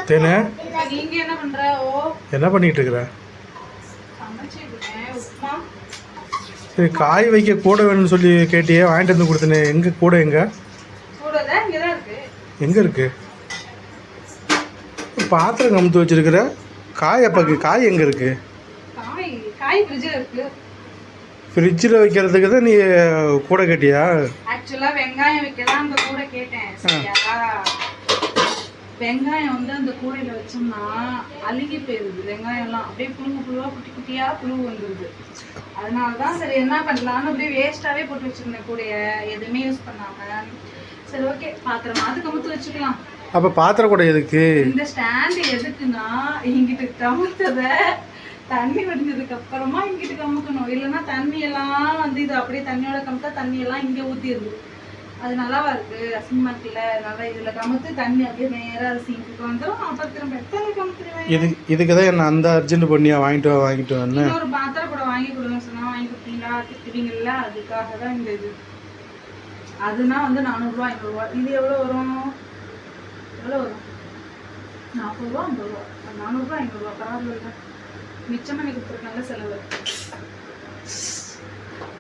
தேனே நீங்க என்ன பண்ற? என்ன பண்ணிட்டு இருக்கிற? சமைச்சிட்டு இருக்கேன். உப்புமா. சரி, காய் வைக்க கூட வேணும்னு சொல்லி கேட்டியே, வாங்கிட்டு வந்து கொடுத்தனே. எங்க கூட? எங்க கூடதா இங்கதான் இருக்கு. எங்க இருக்கு? பாத்திரம் கமுத்து வச்சிருக்கிற. காய் அப்ப காய் எங்க இருக்கு? காய் ஃப்ரிட்ஜ்ல இருக்கு. ஃப்ரிட்ஜில் வைக்கிறதுக்கு தான் நீ கூட கேட்டியா? ஆக்சுவலா வெங்காயம் வைக்கலாம் அந்த கூட கேட்டேன். சரியா? வெங்காயம் வந்து அந்த கூடையில வச்சோம்னா அழுகி போயிருது. வெங்காயம் எல்லாம் அப்படியே புழுவா குட்டி குட்டியா புழு வந்துருது. அதனாலதான் சரி என்ன பண்ணலாம்னு அப்படியே வேஸ்டாவே போட்டு வச்சிருந்தேன் கூடைய, எதுவுமே யூஸ் பண்ணாம. சரி ஓகே, பாத்திரமா அது கமுத்து வச்சுக்கலாம். அப்ப பாத்திரம் கூட எதுக்கு? இந்த ஸ்டாண்ட் எதுக்குன்னா இங்கிட்டு கமுத்தத தண்ணி வடிஞ்சதுக்கு அப்புறமா இங்கிட்டு கமுக்கணும். இல்லைன்னா தண்ணி எல்லாம் வந்து இது அப்படியே தண்ணியோட கமுத்தா தண்ணி எல்லாம் இங்க ஊத்திடுது. அது நல்லாவா இருக்கு? அசிங்கமா இருக்குல்ல. நல்லா இதுல கமுத்து தண்ணி அப்படியே நேரா சிங்க்கு வந்துடும். அப்புறம் திரும்ப எத்தனை கமுத்துருவேன். இதுக்கு தான் என்ன அந்த அர்ஜென்ட் பண்ணியா வாங்கிட்டு வந்தேன். ஒரு பாத்திரம் கூட வாங்கி கொடுங்க சொன்னா வாங்கி கொடுத்தீங்களா? திட்டுவீங்கல்ல, அதுக்காக தான் இந்த இது. அதுனா வந்து 400 ரூபா 500 ரூபா. இது எவ்வளவு வரும்? எவ்வளோ வரும்? 40 ரூபா 50 ரூபா. 400 ரூபா 500 ரூபா. பரவாயில்ல, மிச்சம் பண்ணி கொடுத்துருக்கேன்ல செலவு.